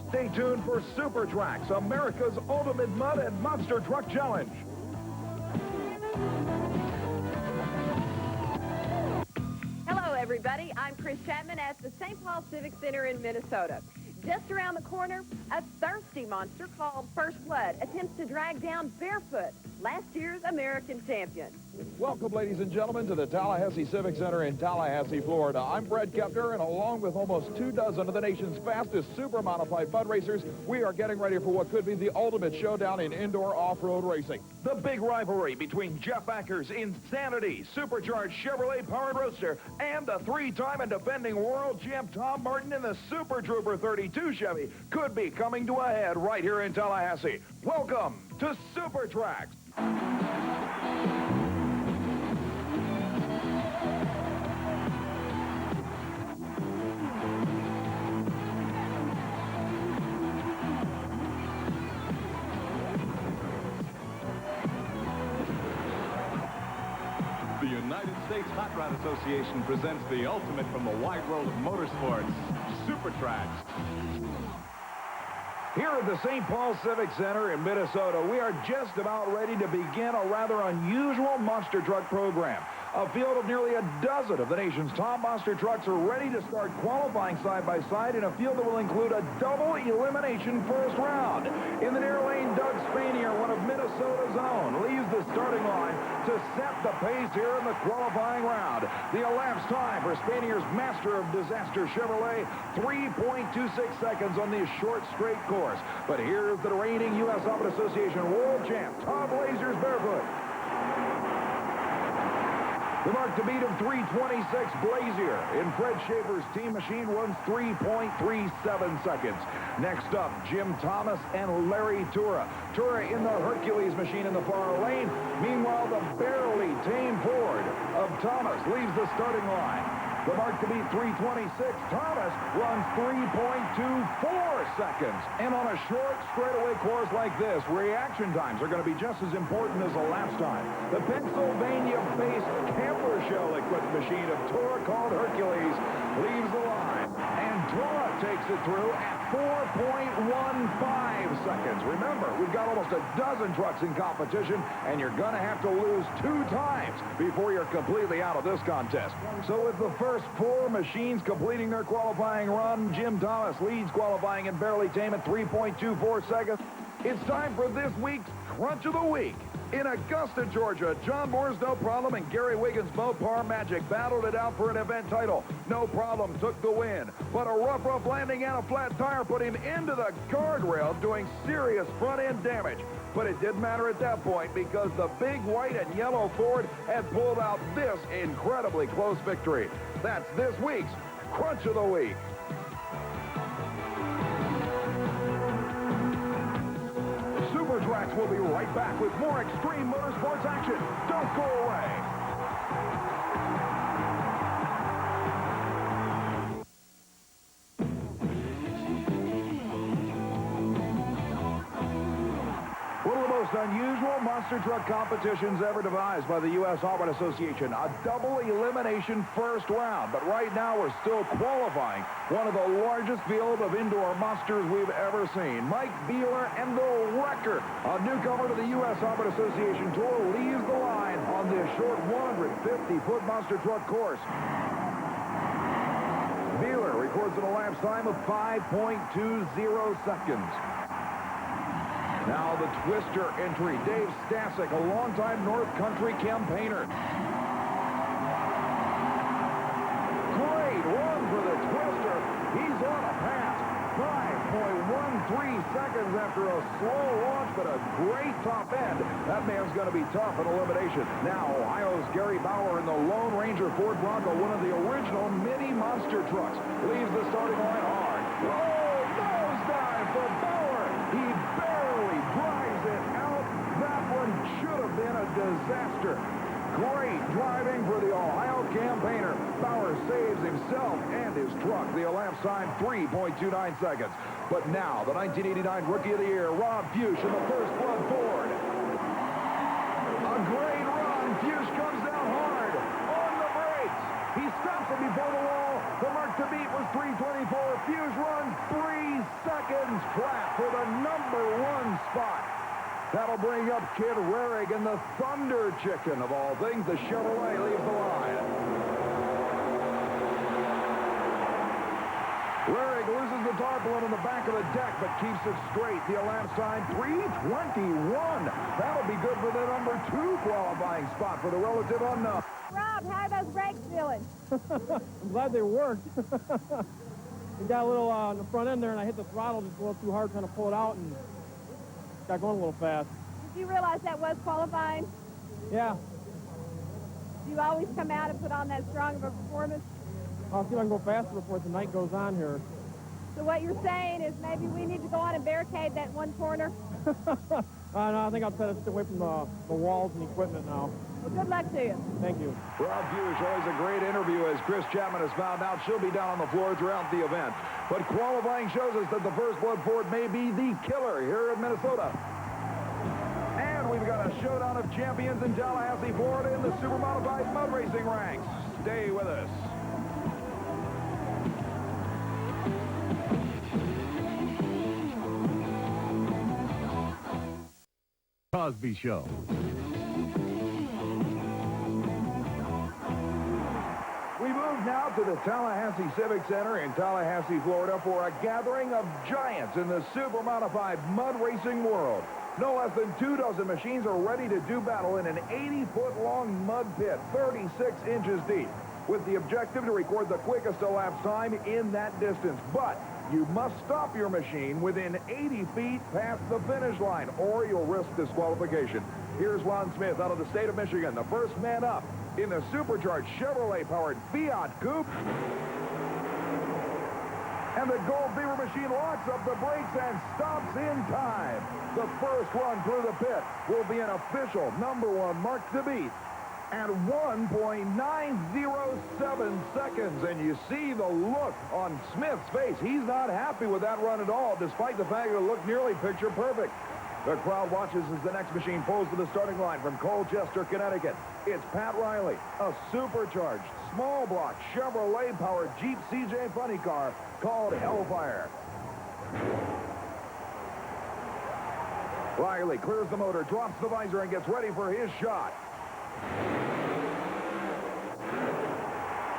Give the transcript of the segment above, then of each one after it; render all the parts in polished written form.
Stay tuned for Super Trax, America's ultimate mud and monster truck challenge. Hello, everybody. I'm Kris Chapman at the Saint Paul Civic Center in Minnesota. Just around the corner, a thirsty monster called First Blood attempts to drag down barefoot last year's American champion. Welcome, ladies and gentlemen, to the Tallahassee Civic Center in Tallahassee, Florida. I'm Bret, Kepner, and along with almost 24 of the nation's fastest super modified mud racers, we are getting ready for what could be the ultimate showdown in indoor off-road racing. The big rivalry between Jeff Acker's Insanity supercharged Chevrolet Powered Roadster and the three-time and defending world champ Tom Martin in the Super Trooper 32 Chevy could be coming to a head right here in Tallahassee. Welcome to Super Trax. The United States Hot Rod Association presents the ultimate from the wide world of motorsports, Super Trax. Here at the Saint Paul Civic Center in Minnesota, we are just about ready to begin a rather unusual monster truck program. A field of nearly a dozen of the nation's top monster trucks are ready to start qualifying side by side in a field that will include a double elimination first round. In the near lane, Doug Spanier, one of Minnesota's own, leaves the starting line to set the pace here in the qualifying round. The elapsed time for Spanier's master of disaster Chevrolet, 3.26 seconds on this short straight course. But here's the reigning U.S. Auto Association world champ, Tom Lasers barefoot. The mark to beat of 3:26 Blazier in Fred Schaefer's team machine runs 3.37 seconds. Next up, Jim Thomas and Larry Tura. Tura in the Hercules machine in the far lane. Meanwhile, the barely tame Ford of Thomas leaves the starting line. The mark to beat 3:26. Thomas runs 3.24 seconds. And on a short straightaway course like this, reaction times are going to be just as important as elapsed time. The Pennsylvania-based camper shell equipped machine of Tura called Hercules leaves the line. And Tura takes it through at 4.15 seconds. Remember, we've got almost a dozen trucks in competition, and you're going to have to lose 2 times before you're completely out of this contest. So with the first 4 machines completing their qualifying run, Jim Thomas leads qualifying and barely tame at 3.24 seconds. It's time for this week's Crunch of the Week. In Augusta, Georgia, John Moore's No Problem and Gary Wiggins' Mopar Magic battled it out for an event title. No Problem took the win, but a rough landing and a flat tire put him into the guardrail, doing serious front-end damage. But it didn't matter at that point because the big white and yellow Ford had pulled out this incredibly close victory. That's this week's Crunch of the Week. Super Trax will be right back with more extreme motorsports action. Don't go away. One of the most unusual monster truck competitions ever devised by the U.S. Auto Association. A double elimination first round. But right now we're still qualifying one of the largest field of indoor monsters we've ever seen. Mike Beeler and the Wrecker, a newcomer to the U.S. Auto Association Tour, leaves the line on this short 150-foot monster truck course. Beeler records an elapsed time of 5.20 seconds. Now the Twister entry. Dave Stasek, a longtime North Country campaigner. Great run for the Twister. He's on a pass. 5.13 seconds after a slow launch, but a great top end. That man's going to be tough in elimination. Now Ohio's Gary Bauer in the Lone Ranger Ford Bronco, one of the original mini monster trucks, leaves the starting line hard. Oh, nosedive for Bauer. He barely drives it out. That one should have been a disaster. Great driving for the Ohio campaigner. Bauer saves himself and his truck. The elapsed time, 3.29 seconds. But now, the 1989 Rookie of the Year, Rob Fuchs in the First Blood Ford. A great run. Fuchs comes down hard on the brakes. He stops it before the wall. The mark to beat was 3:24. Fuchs runs 3 seconds That'll bring up Kid Rarig and the Thunder Chicken. Of all things, the Chevrolet leaves the line. Rarig loses the tarpaulin in the back of the deck, but keeps it straight. The elapsed time, 3:21. That'll be good for the number 2 qualifying spot for the relative unknown. Rob, how are those brakes feeling? I'm glad they worked. We got a little on the front end there, and I hit the throttle just a little too hard trying to pull it out, and got going a little fast. Did you realize that was qualifying? Yeah. Do you always come out and put on that strong of a performance? I'll see if I can go faster before the night goes on here. So what you're saying is maybe we need to go on and barricade that one corner? No, I think I'll try to stay away from the walls and equipment now. Well, good luck to you. Thank you. Rob Buish, always a great interview, as Kris Chapman has found out she'll be down on the floor throughout the event. But qualifying shows us that the First Blood Ford may be the killer here in Minnesota. And we've got a showdown of champions in Tallahassee, Florida in the super modified mud racing ranks. Stay with us. Cosby Show. We move now to the Tallahassee Civic Center in Tallahassee, Florida for a gathering of giants in the super modified mud racing world. No less than 24 machines are ready to do battle in an 80-foot-long mud pit, 36 inches deep, with the objective to record the quickest elapsed time in that distance. But you must stop your machine within 80 feet past the finish line, or you'll risk disqualification. Here's Ron Smith out of the state of Michigan, the first man up in the supercharged Chevrolet-powered Fiat Coupe. And the Gold Beaver machine locks up the brakes and stops in time. The first run through the pit will be an official #1 mark to beat at 1.907 seconds. And you see the look on Smith's face. He's not happy with that run at all, despite the fact that it looked nearly picture perfect. The crowd watches as the next machine pulls to the starting line from Colchester, Connecticut. It's Pat Riley, a supercharged, small block Chevrolet-powered Jeep CJ funny car called Hellfire. Riley clears the motor, drops the visor, and gets ready for his shot.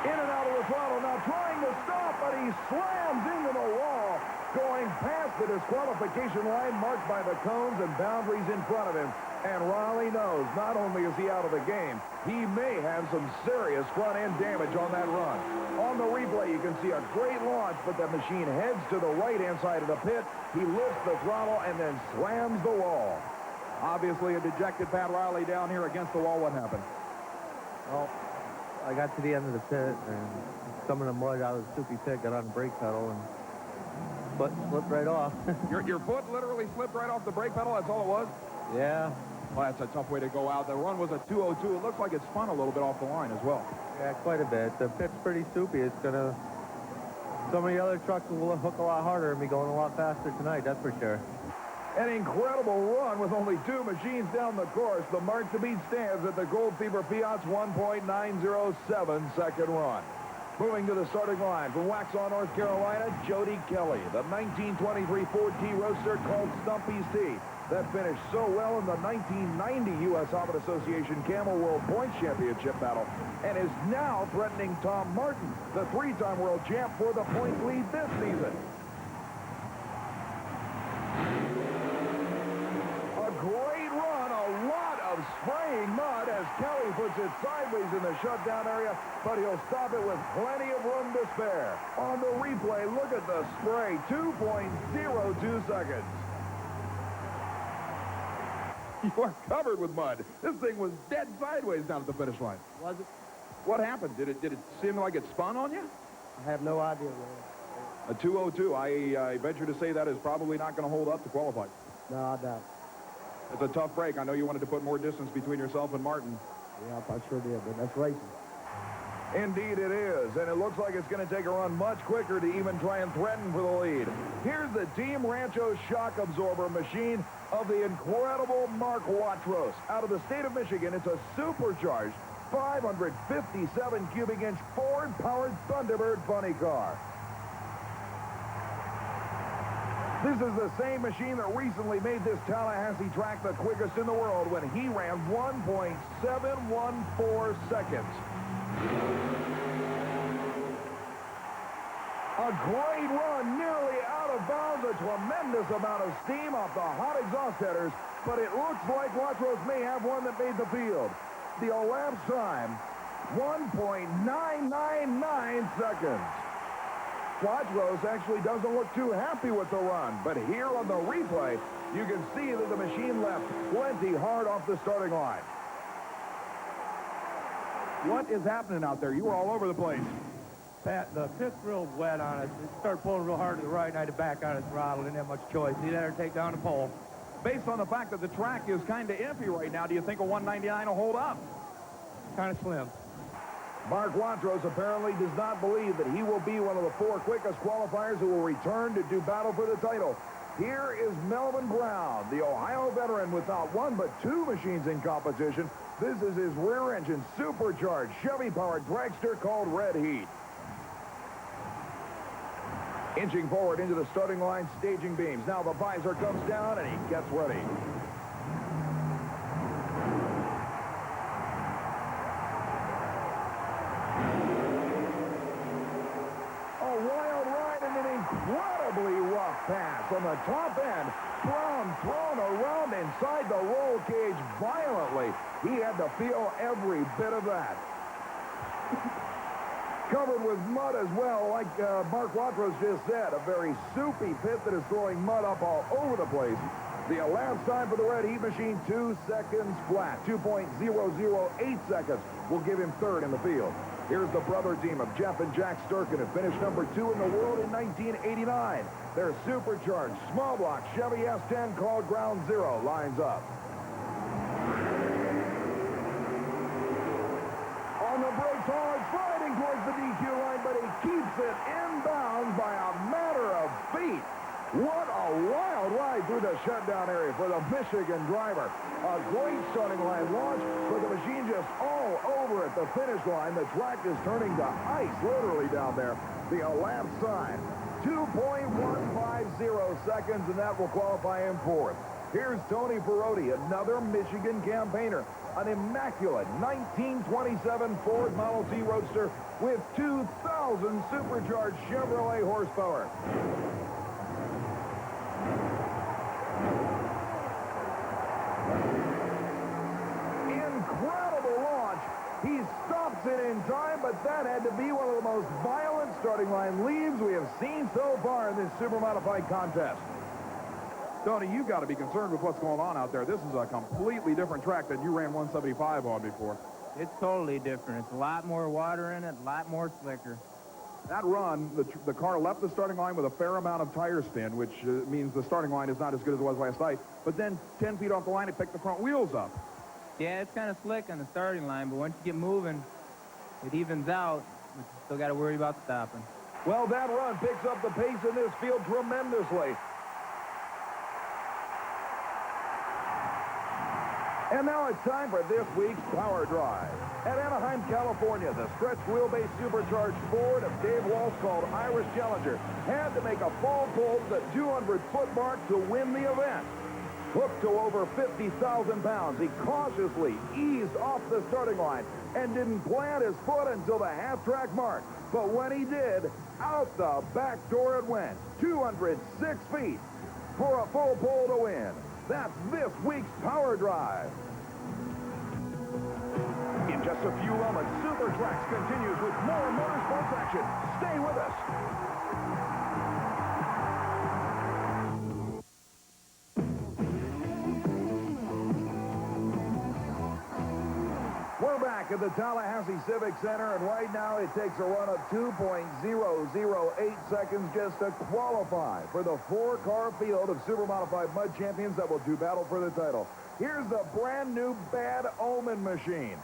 In and out of the throttle, now trying to stop, but he slams into the wall, going past the disqualification line marked by the cones and boundaries in front of him. And Riley knows not only is he out of the game, he may have some serious front-end damage on that run. On the replay, you can see a great launch, but the machine heads to the right-hand side of the pit. He lifts the throttle and then slams the wall. Obviously a dejected Pat Riley down here against the wall. What happened? Well, I got to the end of the pit, and some of the mud out of the soupy pit got on the brake pedal, and foot slipped right off. Your foot literally slipped right off the brake pedal? That's all it was? Yeah. Well, that's a tough way to go out. The run was a 2:02. It looks like it spun a little bit off the line as well. Yeah, quite a bit. The pit's pretty soupy. It's going to... Some of the other trucks will hook a lot harder and be going a lot faster tonight, that's for sure. An incredible run with only 2 machines down the course. The mark to beat stands at the Gold Fever Fiat's 1.907 second run. Moving to the starting line from Waxhaw, North Carolina, Jody Kelly, the 1923 Ford T Roadster called Stumpy's T, that finished so well in the 1990 U.S. Hobbit Association Camel World Points Championship battle, and is now threatening Tom Martin, the 3-time world champ, for the points lead this season. A great run, a lot of spraying mud as Kelly puts it sideways in the shutdown area, but he'll stop it with plenty of room to spare. On the replay, look at the spray, 2.02 seconds. You are covered with mud. This thing was dead sideways down at the finish line. Was it? What happened? Did it seem like it spun on you? I have no idea, man. A 2:02. I venture to say that is probably not going to hold up to qualify. No, I doubt. It's a tough break. I know you wanted to put more distance between yourself and Martin. Yeah, I sure did, but that's racing. Indeed it is, and it looks like it's going to take a run much quicker to even try and threaten for the lead. Here's the Team Rancho shock absorber machine of the incredible Mark Watrous. Out of the state of Michigan, it's a supercharged 557 cubic inch Ford-powered Thunderbird funny car. This is the same machine that recently made this Tallahassee track the quickest in the world when he ran 1.714 seconds. A great run, nearly out of bounds, a tremendous amount of steam off the hot exhaust headers, but it looks like Watrous may have one that made the field. The elapsed time, 1.999 seconds. Watrous actually doesn't look too happy with the run, but here on the replay, you can see that the machine left plenty hard off the starting line. What is happening out there? You were all over the place. Pat, the pit's real wet on us. It started pulling real hard to the right, and I had to back out of the throttle. Didn't have much choice. Either that or take down the pole. Based on the fact that the track is kind of iffy right now, do you think a 199 will hold up? Kind of slim. Mark Watrous apparently does not believe that he will be one of the 4 quickest qualifiers who will return to do battle for the title. Here is Melvin Brown, the Ohio veteran with not 1 but 2 machines in competition. This is his rear-engine, supercharged, Chevy-powered dragster called Red Heat. Inching forward into the starting line, staging beams. Now the visor comes down and he gets ready. A wild ride and an incredibly rough pass on the top end. Brown thrown around inside the roll cage violently. He had to feel every bit of that. Covered with mud as well, like Mark Watrous just said. A very soupy pit that is throwing mud up all over the place. The elapsed time for the Red Heat machine, 2 seconds flat. 2.008 seconds will give him third in the field. Here's the brother team of Jeff and Jack Sturkin, who finished number 2 in the world in 1989. Their supercharged, small block Chevy S10 called Ground Zero lines up. On the brakes, hard sliding towards the DQ line, but he keeps it inbounds by a matter of feet. What a wild ride through the shutdown area for the Michigan driver. A great starting line launch, but the machine just all over at the finish line. The track is turning to ice literally down there. The elapsed time, 2.150 seconds, and that will qualify him fourth. Here's Tony Perotti, another Michigan campaigner. An immaculate 1927 Ford Model T Roadster with 2,000 supercharged Chevrolet horsepower. Incredible launch. He stops it in time, but that had to be one of the most violent starting line leaves we have seen so far in this super modified contest. Tony, you've got to be concerned with what's going on out there. This is a completely different track than you ran 175 on before. It's totally different. It's a lot more water in it, a lot more slicker. That run, the car left the starting line with a fair amount of tire spin, which means the starting line is not as good as it was last night. But then 10 feet off the line, it picked the front wheels up. Yeah, it's kind of slick on the starting line, but once you get moving, it evens out, but you still got to worry about stopping. Well, that run picks up the pace in this field tremendously. And now it's time for this week's Power Drive. At Anaheim, California, the stretched wheelbase supercharged Ford of Dave Walsh called Irish Challenger had to make a full pull to the 200-foot mark to win the event. Hooked to over 50,000 pounds, he cautiously eased off the starting line and didn't plant his foot until the half-track mark. But when he did, out the back door it went, 206 feet for a full pull to win. That's this week's Power Drive. In just a few moments, Super Trax continues with more motorsports action. Stay with us. We're back at the Tallahassee Civic Center, and right now it takes a run of 2.008 seconds just to qualify for the 4-car field of super modified mud champions that will do battle for the title. Here's the brand new Bad Omen machine.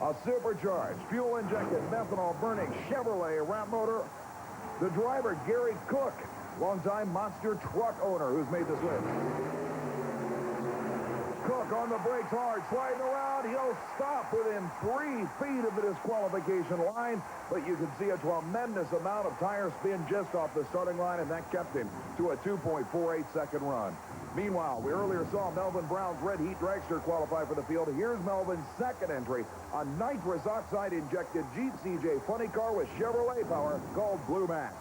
A supercharged, fuel-injected, methanol-burning Chevrolet ramp motor. The driver, Gary Cook, longtime monster truck owner who's made this list. Cook on the brakes hard, sliding around. He'll stop within 3 feet of the disqualification line, but you can see a tremendous amount of tire spin just off the starting line, and that kept him to a 2.48-second run. Meanwhile, we earlier saw Melvin Brown's Red Heat dragster qualify for the field. Here's Melvin's second entry, a nitrous oxide-injected Jeep CJ funny car with Chevrolet power called Blue Max.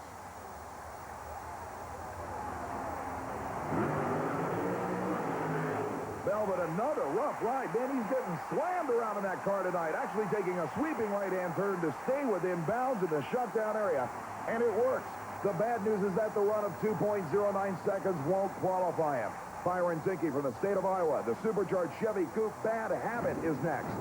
Melvin, another rough ride. Man, he's getting slammed around in that car tonight, actually taking a sweeping right-hand turn to stay within bounds in the shutdown area, and it works. The bad news is that the run of 2.09 seconds won't qualify him. Byron Tinky from the state of Iowa, the supercharged Chevy Coupe Bad Habit is next.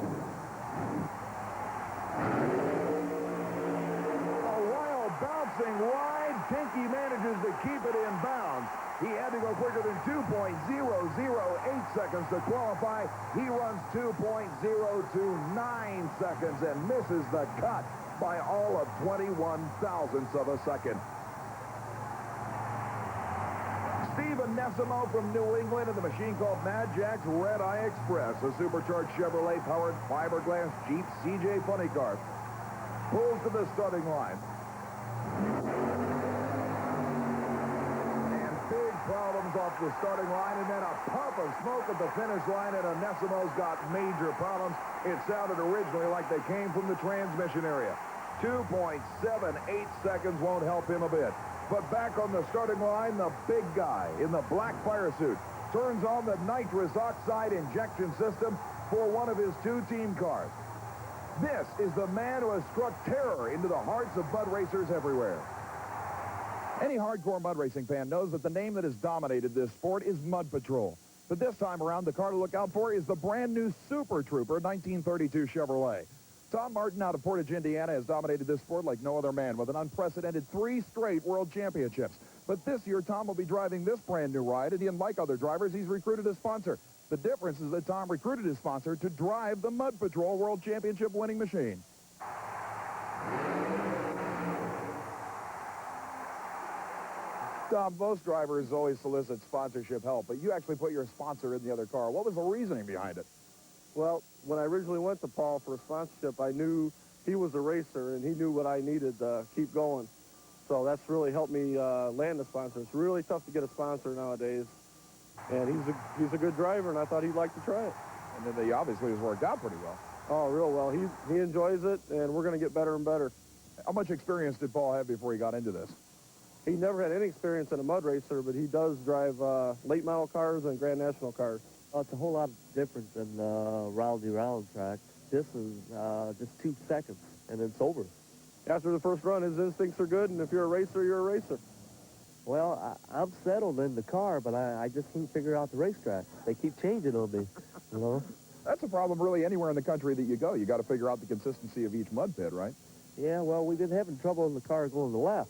A wild bouncing ride. Tinky manages to keep it in bounds. He had to go quicker than 2.008 seconds to qualify. He runs 2.029 seconds and misses the cut by all of 21 thousandths of a second. Stephen Nessimo from New England in the machine called Mad Jack's Red Eye Express, a supercharged Chevrolet-powered fiberglass Jeep CJ funny car, pulls to the starting line. And big problems off the starting line, and then a puff of smoke at the finish line, and Onessimo's got major problems. It sounded originally like they came from the transmission area. 2.78 seconds won't help him a bit. But back on the starting line, the big guy in the black fire suit turns on the nitrous oxide injection system for one of his 2 team cars. This is the man who has struck terror into the hearts of mud racers everywhere. Any hardcore mud racing fan knows that the name that has dominated this sport is Mud Patrol. But this time around, the car to look out for is the brand new Super Trooper 1932 Chevrolet. Tom Martin out of Portage, Indiana, has dominated this sport like no other man with an unprecedented 3 straight world championships. But this year, Tom will be driving this brand new ride, and unlike other drivers, he's recruited a sponsor. The difference is that Tom recruited his sponsor to drive the Mud Patrol World Championship winning machine. Tom, most drivers always solicit sponsorship help, but you actually put your sponsor in the other car. What was the reasoning behind it? Well, when I originally went to Paul for a sponsorship, I knew he was a racer, and he knew what I needed to keep going. So that's really helped me land a sponsor. It's really tough to get a sponsor nowadays, and he's a good driver, and I thought he'd like to try it. And then they obviously has worked out pretty well. Oh, real well. He enjoys it, and we're going to get better and better. How much experience did Paul have before he got into this? He never had any experience in a mud racer, but he does drive late model cars and Grand National cars. It's a whole lot different than round track. This is just 2 seconds, and it's over. After the first run, his instincts are good, and if you're a racer, you're a racer. Well, I'm settled in the car, but I just can't figure out the racetrack. They keep changing on me, you know? That's a problem really anywhere in the country that you go. You got to figure out the consistency of each mud pit, right? Yeah, well, we've been having trouble in the car going to the left.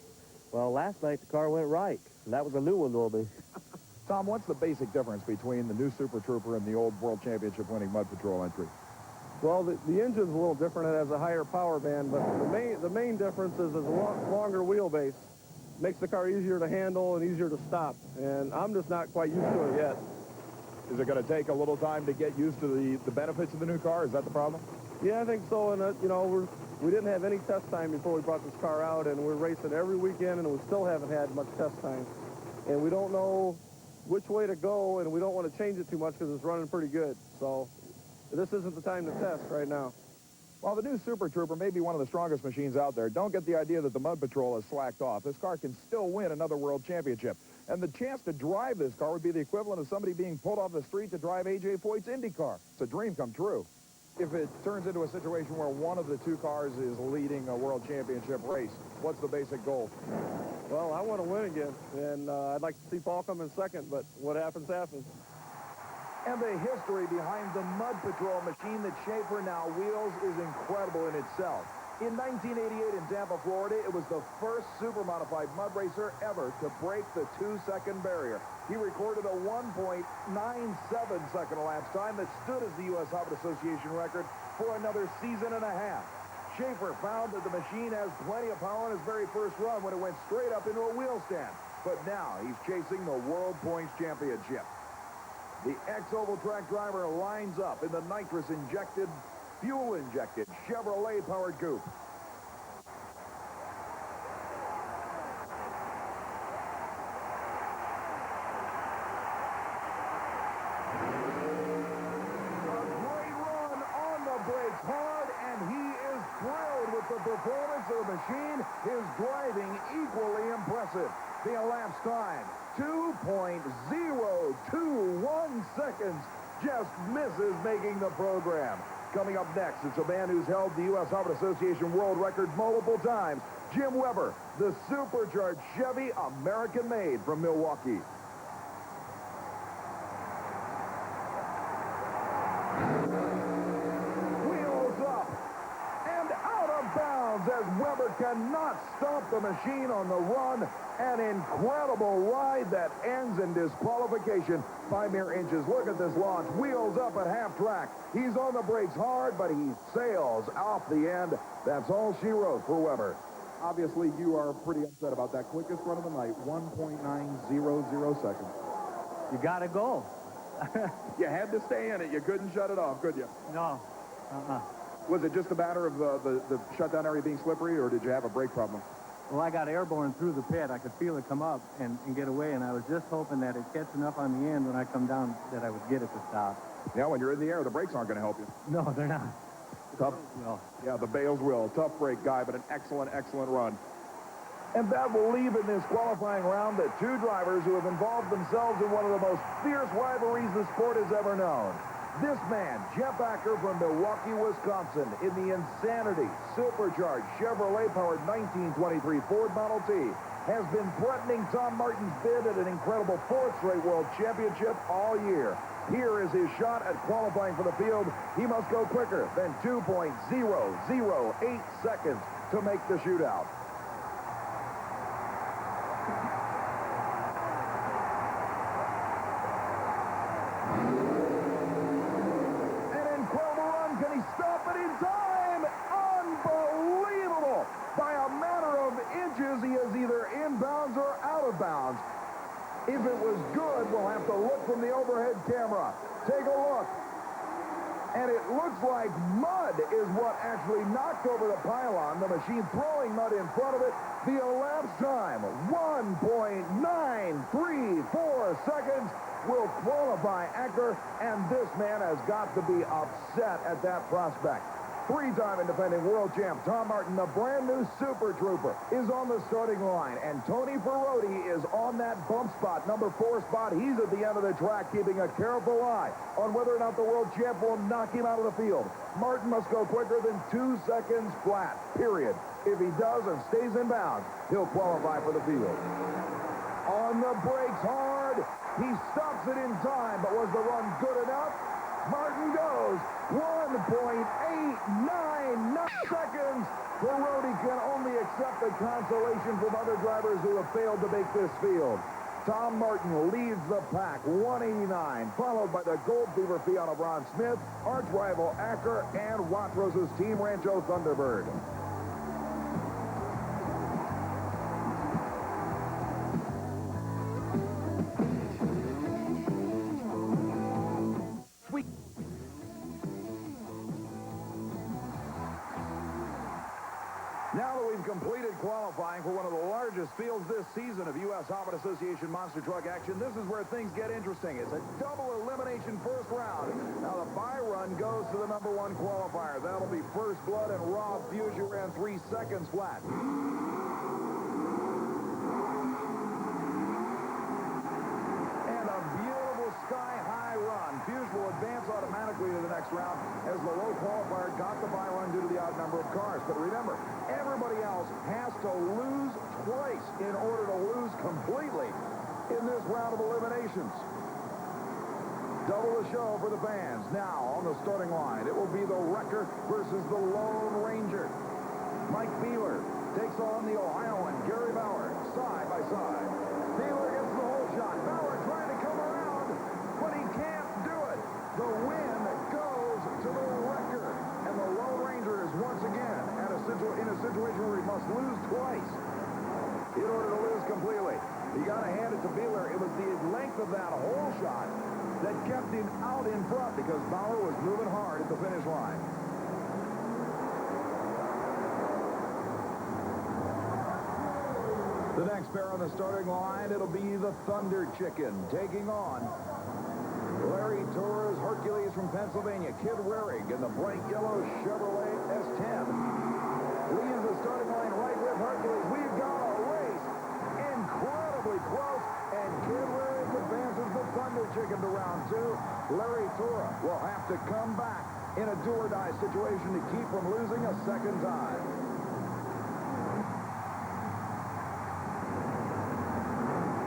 Well, last night the car went right, and that was a new one on me. Tom, what's the basic difference between the new Super Trooper and the old World Championship winning Mud Patrol entry? Well, the engine's a little different. It has a higher power band, but the main difference is a longer wheelbase. Makes the car easier to handle and easier to stop, and I'm just not quite used to it yet. Is it going to take a little time to get used to the benefits of the new car? Is that the problem? Yeah, I think so, and you know, we didn't have any test time before we brought this car out, and we're racing every weekend, and we still haven't had much test time. And we don't know which way to go, and we don't want to change it too much because it's running pretty good. So this isn't the time to test right now. While the new Super Trooper may be one of the strongest machines out there, don't get the idea that the Mud Patrol has slacked off. This car can still win another world championship. And the chance to drive this car would be the equivalent of somebody being pulled off the street to drive A.J. Foyt's Indy car. It's a dream come true. If it turns into a situation where one of the 2 cars is leading a world championship race, what's the basic goal? Well, I want to win again, and I'd like to see Paul come in second, but what happens, happens. And the history behind the Mud Patrol machine that Schaefer now wheels is incredible in itself. In 1988 in Tampa, Florida, it was the first super-modified mud racer ever to break the 2-second barrier. He recorded a 1.97-second elapsed time that stood as the U.S. Hobbit Association record for another season and a half. Schaefer found that the machine has plenty of power on his very first run when it went straight up into a wheel stand. But now he's chasing the World Points Championship. The ex-oval track driver lines up in the nitrous-injected, fuel-injected Chevrolet-powered coupe. Hard, and he is thrilled with the performance of the machine. His driving equally impressive. The elapsed time, 2.021 seconds. Just misses making the program. Coming up next, it's a man who's held the U.S. Harvard Association world record multiple times. Jim Weber, the supercharged Chevy, American-made from Milwaukee. As Weber cannot stop the machine on the run. An incredible ride that ends in disqualification by mere inches. Look at this launch. Wheels up at half track. He's on the brakes hard, but he sails off the end. That's all she wrote for Weber. Obviously, you are pretty upset about that quickest run of the night, 1.900 seconds. You got to go. You had to stay in it. You couldn't shut it off, could you? No. Was it just a matter of the shutdown area being slippery, or did you have a brake problem? Well, I got airborne through the pit. I could feel it come up and get away, and I was just hoping that it'd catch enough on the end when I come down that I would get it to stop. Yeah, when you're in the air, the brakes aren't going to help you. No, they're not. Tough. No. Yeah, the Bales will. Tough brake guy, but an excellent, excellent run. And that will leave in this qualifying round the two drivers who have involved themselves in one of the most fierce rivalries the sport has ever known. This man, Jeff Acker from Milwaukee, Wisconsin, in the Insanity supercharged Chevrolet-powered 1923 Ford Model T, has been threatening Tom Martin's bid at an incredible fourth straight World Championship all year. Here is his shot at qualifying for the field. He must go quicker than 2.008 seconds to make the shootout. He is either inbounds or out of bounds. If it was good, we'll have to look from the overhead camera. Take a look. And it looks like mud is what actually knocked over the pylon. The machine throwing mud in front of it. The elapsed time, 1.934 seconds, will qualify Acker. And this man has got to be upset at that prospect. Three-time and defending world champ Tom Martin, the brand new Super Trooper, is on the starting line. And Tony Ferroti is on that bump spot, number 4 spot. He's at the end of the track, keeping a careful eye on whether or not the world champ will knock him out of the field. Martin must go quicker than 2 seconds flat, period. If he does and stays in bounds, he'll qualify for the field. On the brakes hard. He stops it in time, but was the run good enough? Martin goes 1.899 seconds. Ferroti can only accept the consolation from other drivers who have failed to make this field. Tom Martin leads the pack, 189, followed by the Gold Fever Fiat of Ron Smith, arch rival Acker, and Watrose's Team Rancho Thunderbird. Now that we've completed qualifying for one of the largest fields this season of U.S. Harvard Association Monster Truck action, this is where things get interesting. It's a double elimination first round. Now the bye run goes to the number 1 qualifier. That'll be First Blood and Rob Fugere ran 3 seconds flat. And a beautiful sky-high run. Fugere will advance automatically to the next round as the low qualifier got the bye run due to the odd number of cars. But remember, everybody else has to lose twice in order to lose completely in this round of eliminations. Double the show for the fans. Now on the starting line, it will be the Wrecker versus the Lone Ranger. Mike Beeler takes on the Ohioan Gary Bauer side by side. Beeler gets the whole shot. Bauer trying to come around, but he can't do it. The win goes to the Wrecker. And the Lone Ranger is once again in a situation where he must lose twice in order to lose completely. You got to hand it to Beeler. It was the length of that whole shot that kept him out in front because Bauer was moving hard at the finish line. The next pair on the starting line, it'll be the Thunder Chicken taking on Larry Torres Hercules from Pennsylvania. Kid Waring in the bright yellow Chevrolet S10 leaves the starting line right with Hercules. We've got a race incredibly close, and Kid Waring advances the Thunder Chicken to round 2. Larry Torres will have to come back in a do-or-die situation to keep from losing a second time.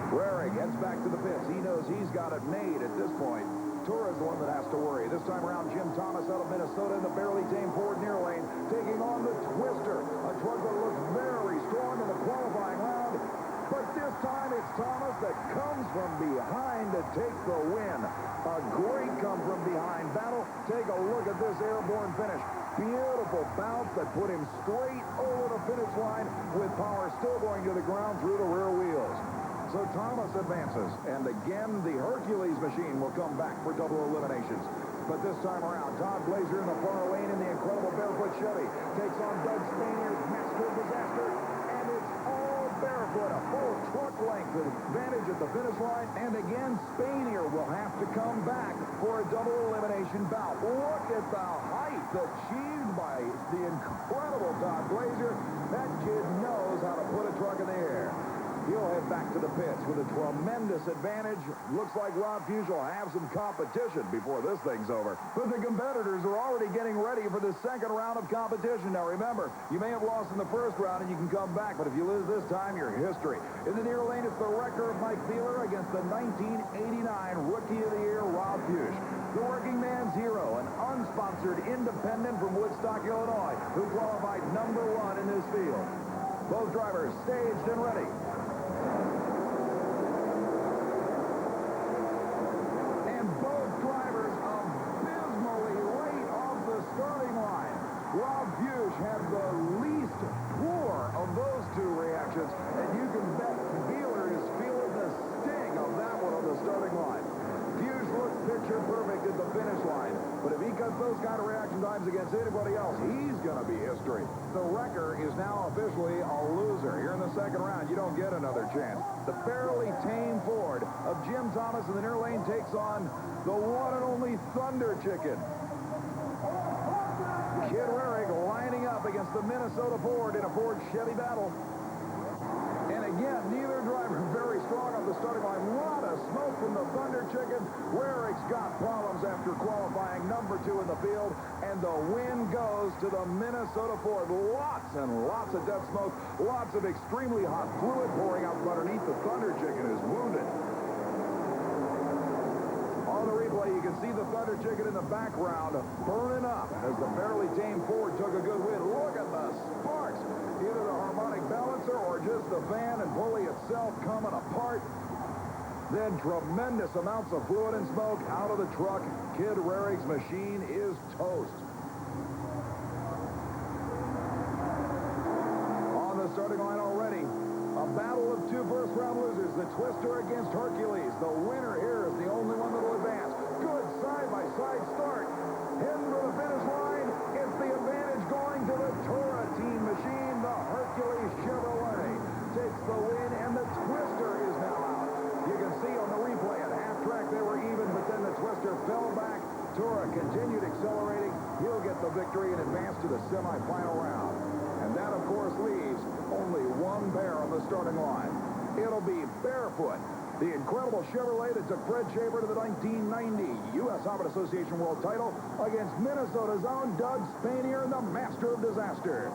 Waring heads back to the pits. He knows he's got it made at this point. Torres the one that has to worry. This time around, Jim Thomas out of Minnesota in the barely tamed Ford near lane, taking on the Twister, a truck that looks very strong in the qualifying round. But this time, it's Thomas that comes from behind to take the win. A great come-from-behind battle. Take a look at this airborne finish. Beautiful bounce that put him straight over the finish line with power still going to the ground through the rear wheels. So Thomas advances, and again, the Hercules machine will come back for double eliminations. But this time around, Todd Glazer in the far lane in the incredible barefoot Chevy takes on Doug Spanier's Master of Disaster, and it's all barefoot, a full truck length advantage at the finish line. And again, Spanier will have to come back for a double elimination bout. Look at the height achieved by the incredible Todd Glazer. That kid knows how to put a truck in the air. He'll head back to the pits with a tremendous advantage. Looks like Rob Fuchs will have some competition before this thing's over. But the competitors are already getting ready for the second round of competition. Now remember, you may have lost in the first round and you can come back, but if you lose this time, you're history. In the near lane, it's the wrecker of Mike Thieler against the 1989 Rookie of the Year, Rob Fuchs. The working man's hero, an unsponsored independent from Woodstock, Illinois, who qualified number 1 in this field. Both drivers staged and ready. And both drivers abysmally late off the starting line. Rob Fuchs had the least poor of those two reactions, and you can bet Wheeler is feeling the sting of that one on the starting line. Fuchs looks picture perfect at the finish line, but if he cuts those kind of reaction times against anybody else, he's going to be history. The wrecker is now officially a loser. Here in the second round, you don't get another chance. The fairly tame Ford of Jim Thomas in the near lane takes on the one and only Thunder Chicken. Kid Waring lining up against the Minnesota Ford in a Ford Chevy battle. And again, neither driver very strong on the starting line. A lot of smoke from the Thunder Chicken. Waring's got problems after qualifying number 2 in the field. And the win goes to the Minnesota Ford. Lots and lots of death smoke. Lots of extremely hot fluid pouring out from underneath. The Thunder Chicken is wounded. On the replay, you can see the Thunder Chicken in the background burning up as the barely tame Ford took a good win. Look at the sparks. Either the harmonic balancer or just the fan and pulley itself coming apart. Then tremendous amounts of fluid and smoke out of the truck. Kid Waring's machine is toast. On the starting line already, a battle of 2 first-round losers. The Twister against Hercules. The winner here is the only one that will advance. Good side-by-side start. Heading for the finish line. It's the advantage going to the Torah team machine. The Hercules Chevrolet takes the win, and the Twister is now out. You can see on the replay at half-track they were even, but then the Twister fell back. Torah continued accelerating. He'll get the victory and advance to the semifinal round. And that, of course, leaves only one pair on the starting line. It'll be barefoot. The incredible Chevrolet that took Fred Shaver to the 1990 U.S. Auto Association World title against Minnesota's own Doug Spanier and the Master of Disaster.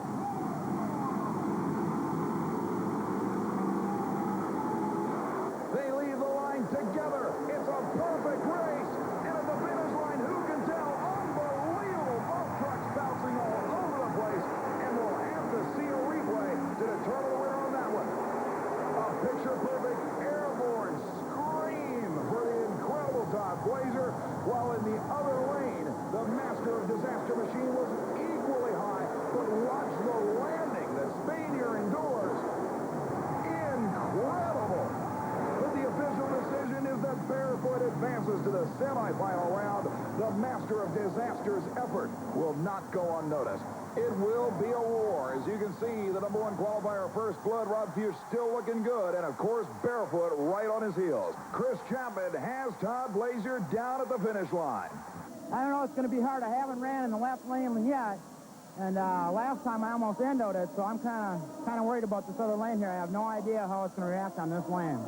They leave the line together. It's a perfect race. And at the finish line, who can tell? Unbelievable. Both trucks bouncing all over the place. And we'll have to see a replay to determine the winner on that one. A picture-perfect airborne scream for the incredible Todd Glazer, while in the other lane, the Master of Disaster machine was equally high, but watch the semifinal round, the master of disasters effort will not go unnoticed. It will be a war. As you can see, the number 1 qualifier, First Blood, Rob Fuchs, still looking good. And, of course, barefoot right on his heels. Kris Chapman has Todd Blazer down at the finish line. I don't know. It's going to be hard. I haven't ran in the left lane yet. And last time I almost endoed it, so I'm kind of worried about this other lane here. I have no idea how it's going to react on this lane.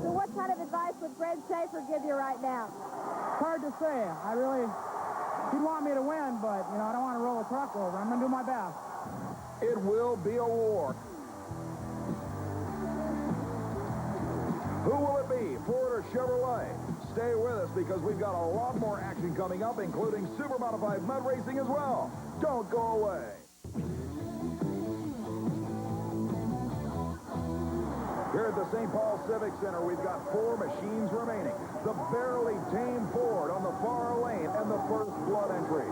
So what kind of advice would Fred Schaefer give you right now? It's hard to say. He'd want me to win, but, you know, I don't want to roll the truck over. I'm going to do my best. It will be a war. Who will it be, Ford or Chevrolet? Stay with us because we've got a lot more action coming up, including super modified mud racing as well. Don't go away. Here at the Saint Paul Civic Center, we've got 4 machines remaining. The barely tame Ford on the far lane and the First Blood entry.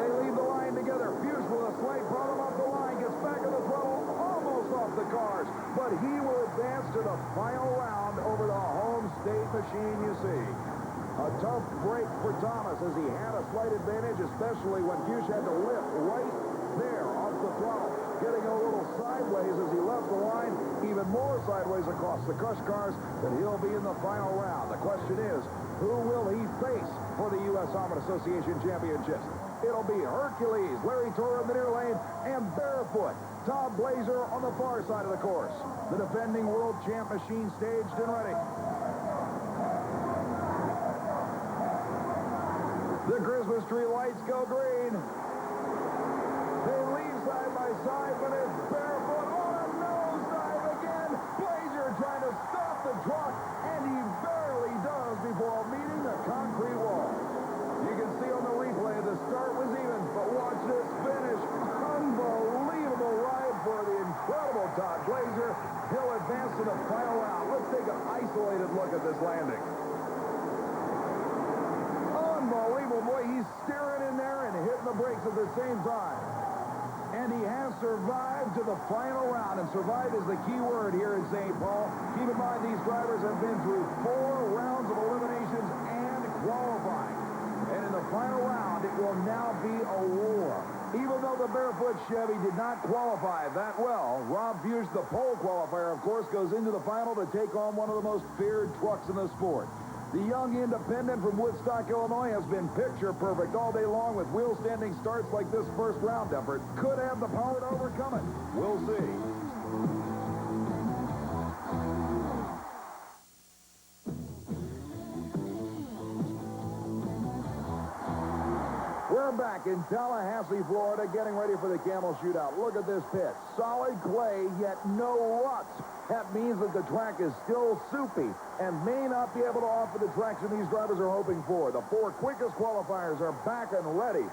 They leave the line together. Fuchs with a slight problem off the line, gets back on the throttle, almost off the cars. But he will advance to the final round over the home state machine you see. A tough break for Thomas as he had a slight advantage, especially when Fuchs had to lift right there off the throttle, getting a little sideways as he left the line, even more sideways across the cush cars, but he'll be in the final round. The question is, who will he face for the USHRA Association Championships? It'll be Hercules, Larry Torre in the near lane, and barefoot Todd Blazer on the far side of the course. The defending world champ machine staged and ready. The Christmas tree lights go green. They leave side by side, but it's barefoot on a nosedive again. Blazer trying to stop the truck, and he barely does before meeting the concrete wall. You can see on the replay the start was even, but watch this finish. Unbelievable ride for the incredible Todd Blazer. He'll advance to the final round. Let's take an isolated look at this landing. Unbelievable. Boy, he's steering in there and hitting the brakes at the same time. And he has survived to the final round. And survive is the key word here in St. Paul. Keep in mind, these drivers have been through 4 rounds of eliminations and qualifying. And in the final round, it will now be a war. Even though the barefoot Chevy did not qualify that well, Rob Fuchs, the pole qualifier, of course, goes into the final to take on one of the most feared trucks in the sport. The young independent from Woodstock, Illinois, has been picture perfect all day long with wheel standing starts like this first round effort. Could have the power to overcome it. We'll see. We're back in Tallahassee, Florida, getting ready for the Camel Shootout. Look at this pit. Solid clay, yet no ruts. That means that the track is still soupy and may not be able to offer the traction these drivers are hoping for. The 4 quickest qualifiers are back and ready.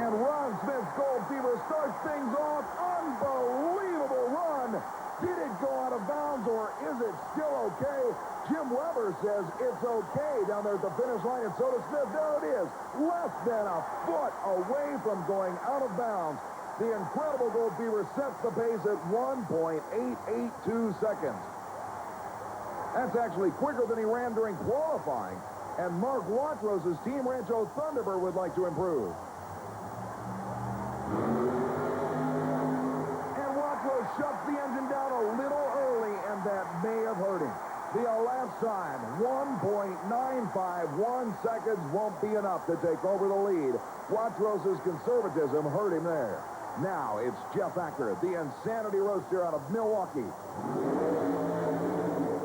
And Ron Smith's Gold Fever starts things off. Unbelievable run. Did it go out of bounds, or is it still okay? Jim Weber says it's okay down there at the finish line, and so does Smith. There it is, less than a foot away from going out of bounds. The incredible Gold Fever sets the pace at 1.882 seconds. That's actually quicker than he ran during qualifying. And Mark Watrous' Team Rancho Thunderbird would like to improve. And Watrous shuts the engine down a little early, and that may have hurt him. The elapsed time, 1.951 seconds, won't be enough to take over the lead. Watrous' conservatism hurt him there. Now it's Jeff Acker, the Insanity Roadster out of Milwaukee.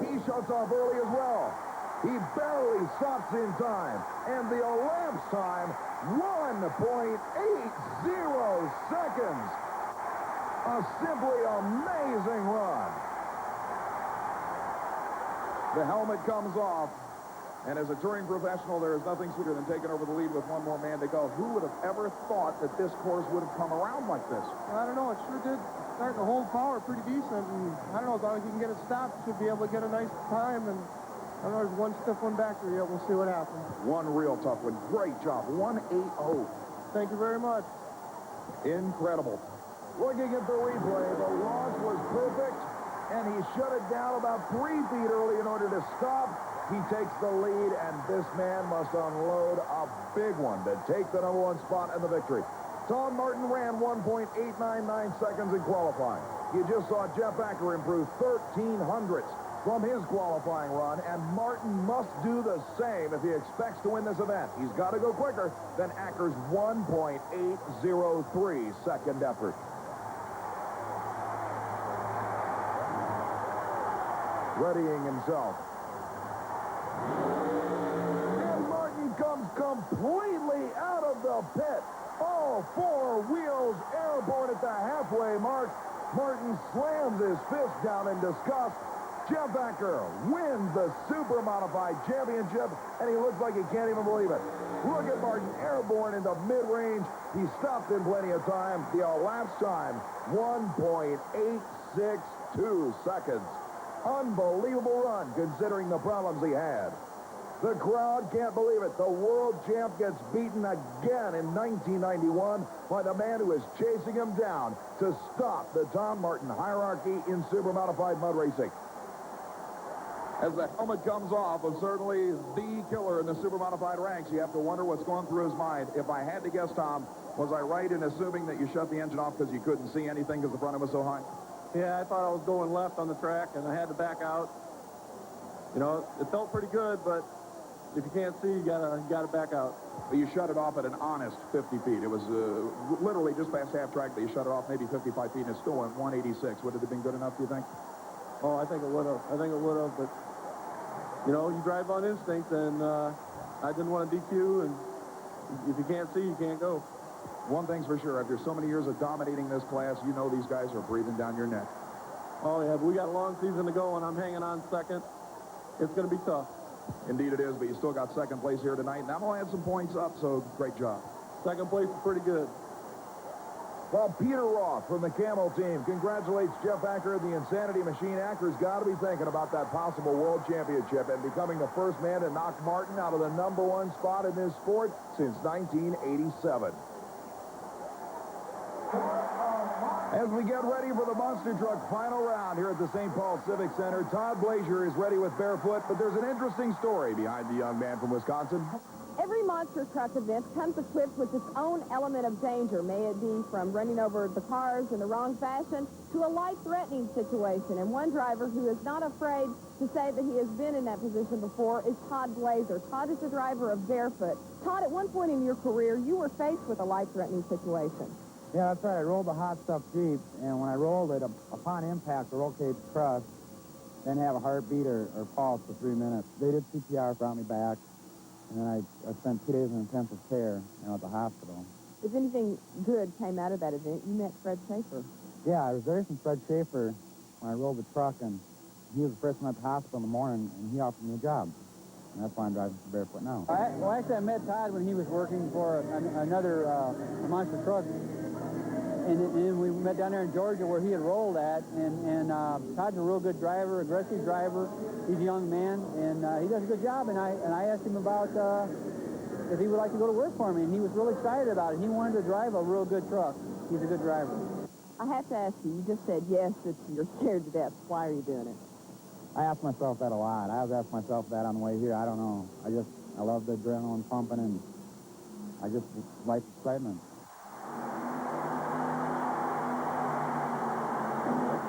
He shuts off early as well. He barely stops in time. And the elapsed time, 1.80 seconds. A simply amazing run. The helmet comes off. And as a touring professional, there is nothing sweeter than taking over the lead with one more man to go. Who would have ever thought that this course would have come around like this? I don't know. It sure did start to hold power pretty decent. And I don't know, as long as you can get it stopped, should be able to get a nice time. And I don't know, there's one stiff one back there yet. We'll see what happens. One real tough one. Great job. 1.80. Thank you very much. Incredible. Looking at the replay, the launch was perfect. and he shut it down about 3 feet early in order to stop. He takes the lead, and this man must unload a big one to take the #1 spot in the victory. Tom Martin ran 1.899 seconds in qualifying. You just saw Jeff Acker improve 13 hundredths from his qualifying run, and Martin must do the same if he expects to win this event. He's got to go quicker than Acker's 1.803 second effort. Readying himself. And Martin comes completely out of the pit. All 4 wheels airborne at the halfway mark. Martin slams his fist down in disgust. Jeff Acker wins the Super Modified Championship, and he looks like he can't even believe it. Look at Martin airborne into mid-range. He stopped in plenty of time. The elapsed time, 1.862 seconds. Unbelievable run, considering the problems he had. The crowd can't believe it. The world champ gets beaten again in 1991 by the man who is chasing him down to stop the Tom Martin hierarchy in Super Modified Mud Racing. As the helmet comes off of certainly the killer in the Super Modified ranks, you have to wonder what's going through his mind. If I had to guess, Tom, was I right in assuming that you shut the engine off because you couldn't see anything because the front end was so high? Yeah, I thought I was going left on the track, and I had to back out. You know, it felt pretty good, but if you can't see, you gotta back out. But you shut it off at an honest 50 feet. It was literally just past half track that you shut it off, maybe 55 feet, and it still went 186. Would it have been good enough, do you think? Oh, I think it would have. But, you know, you drive on instinct, and I didn't want to DQ, and if you can't see, you can't go. One thing's for sure, after so many years of dominating this class, you know these guys are breathing down your neck. Oh, yeah, but we got a long season to go, and I'm hanging on second. It's going to be tough. Indeed it is, but you still got second place here tonight, and that will add some points up, so great job. Second place is pretty good. Well, Peter Roth from the Camel team congratulates Jeff Acker and the Insanity Machine. Acker's got to be thinking about that possible world championship and becoming the first man to knock Martin out of the #1 spot in this sport since 1987. As we get ready for the Monster Truck final round here at the Saint Paul Civic Center, Todd Blazier is ready with barefoot, but there's an interesting story behind the young man from Wisconsin. Every monster truck event comes equipped with its own element of danger, may it be from running over the cars in the wrong fashion to a life-threatening situation. And one driver who is not afraid to say that he has been in that position before is Todd Blazier. Todd is the driver of Barefoot. Todd, at one point in your career, you were faced with a life-threatening situation. Yeah, that's right. I rolled the hot stuff Jeep, and when I rolled it, upon impact, the roll cage crushed, didn't have a heartbeat or pulse for 3 minutes. They did CPR, brought me back, and then I spent 2 days in intensive care at the hospital. If anything good came out of that event, you met Fred Schaefer. Yeah, I was there from Fred Schaefer when I rolled the truck, and he was the first one at the hospital in the morning, and he offered me a job. And that's why I'm driving for Barefoot now. Well, actually, I met Todd when he was working for another monster truck. And we met down there in Georgia where he had rolled at, and Todd's a real good driver, aggressive driver. He's a young man, and he does a good job. And I asked him about if he would like to go to work for me, and he was really excited about it. He wanted to drive a real good truck. He's a good driver. I have to ask you just said yes, that you're scared to death. Why are you doing it? I ask myself that a lot. I was asking myself that on the way here. I don't know. I love the adrenaline pumping, and I just like excitement.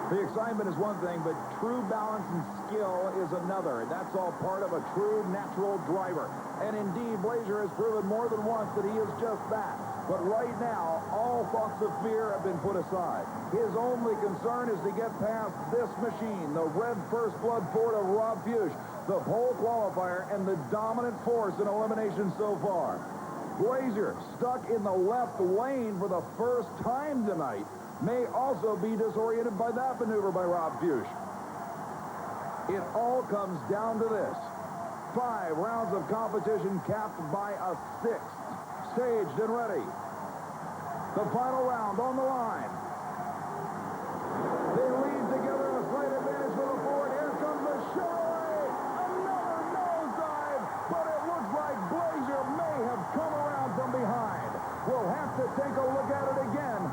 The excitement is one thing, but true balance and skill is another, and that's all part of a true natural driver. And indeed, Blazier has proven more than once that he is just that. But right now, all thoughts of fear have been put aside. His only concern is to get past this machine, the red First Blood Ford of Rob Fuchs, the pole qualifier, and the dominant force in elimination so far. Blazier, stuck in the left lane for the first time tonight, may also be disoriented by that maneuver by Rob Fuchs. It all comes down to this. 5 rounds of competition capped by a 6th. Staged and ready. The final round on the line. They lead together, a slight advantage for the Ford. Here comes the Chevrolet. Another nosedive, but it looks like Blazier may have come around from behind. We'll have to take a look at it again.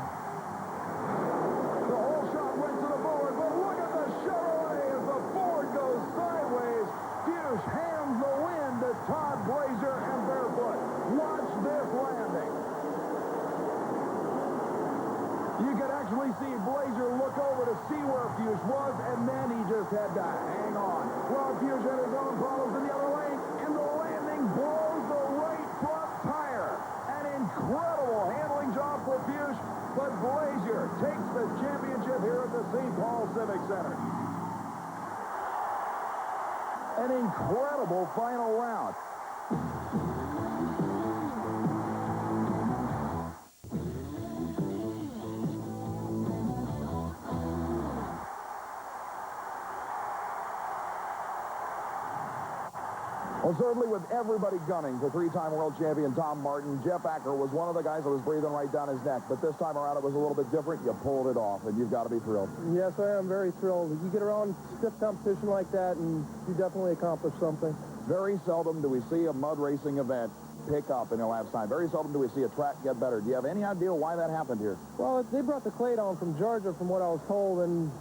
The whole shot went to the board, but look at the Chevrolet. see where Fuchs was, and then he just had to hang on. Rob Fuchs had his own problems in the other lane, and the landing blows the right front tire. An incredible handling job for Fuchs, but Glazier takes the championship here at the Saint Paul Civic Center. An incredible final round. Well, certainly with everybody gunning for three-time world champion Tom Martin, Jeff Acker was one of the guys that was breathing right down his neck. But this time around, it was a little bit different. You pulled it off, and you've got to be thrilled. Yes, I am very thrilled. You get around stiff competition like that, and you definitely accomplish something. Very seldom do we see a mud racing event pick up in elapsed time. Very seldom do we see a track get better. Do you have any idea why that happened here? Well, they brought the clay down from Georgia, from what I was told, and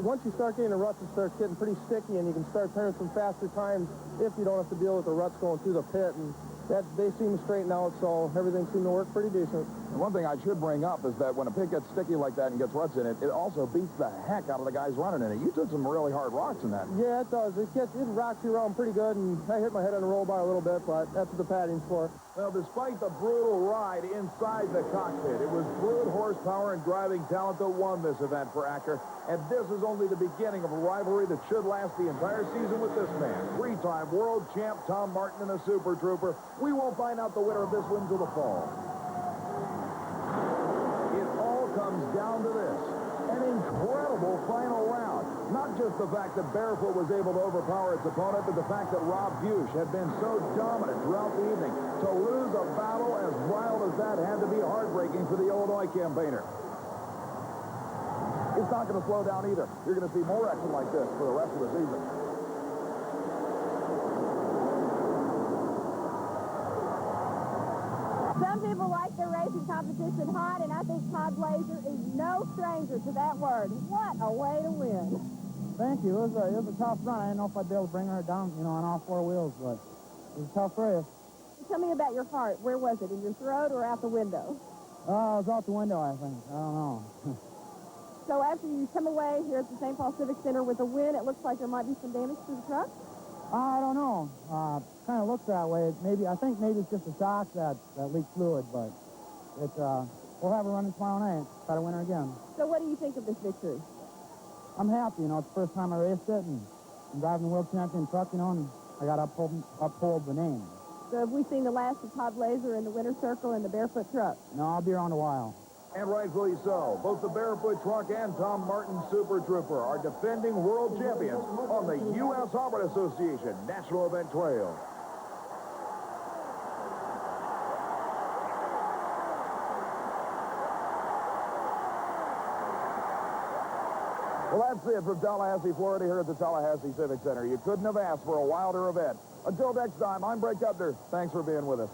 once you start getting the ruts, it starts getting pretty sticky, and you can start turning some faster times if you don't have to deal with the ruts going through the pit. And that they seem to straighten out, so everything seemed to work pretty decent. And one thing I should bring up is that when a pit gets sticky like that and gets ruts in it, it also beats the heck out of the guys running in it. You took some really hard rocks in that. Yeah, it does. It rocks you around pretty good, and I hit my head on the roll bar a little bit, but that's what the padding's for. Well, despite the brutal ride inside the cockpit, it was brute horsepower and driving talent that won this event for Acker. And this is only the beginning of a rivalry that should last the entire season with this man. Three-time world champ Tom Martin and a Super Trooper. We won't find out the winner of this one until the fall. It all comes down to this. An incredible final round. Not just the fact that Barefoot was able to overpower its opponent, but the fact that Rob Fuchs had been so dominant throughout the evening. To lose a battle as wild as that had to be heartbreaking for the Illinois campaigner. It's not going to slow down either. You're going to see more action like this for the rest of the season. Some people like their racing competition hot, and I think Todd Glazier is no stranger to that word. What a way to win. Thank you. It was a tough run. I didn't know if I'd be able to bring her down, on all four wheels, but it was a tough race. Tell me about your heart. Where was it? In your throat or out the window? It was out the window, I think. I don't know. So after you come away here at the Saint Paul Civic Center with a win, it looks like there might be some damage to the truck? I don't know. Kind of looks that way. I think maybe it's just a shock that leaked fluid, but we'll have her running tomorrow night. Try to win her again. So what do you think of this victory? I'm happy. It's the first time I raced it, and I'm driving the world champion truck, and I got to uphold the name. So have we seen the last of Todd Glazier in the winner's circle in the Barefoot truck? No, I'll be around a while. And rightfully so. Both the Barefoot truck and Tom Martin Super Trooper are defending world champions on the USHRA Association National Event Trail. Well, that's it from Tallahassee, Florida, here at the Tallahassee Civic Center. You couldn't have asked for a wilder event. Until next time, I'm Bret Kepner. Thanks for being with us.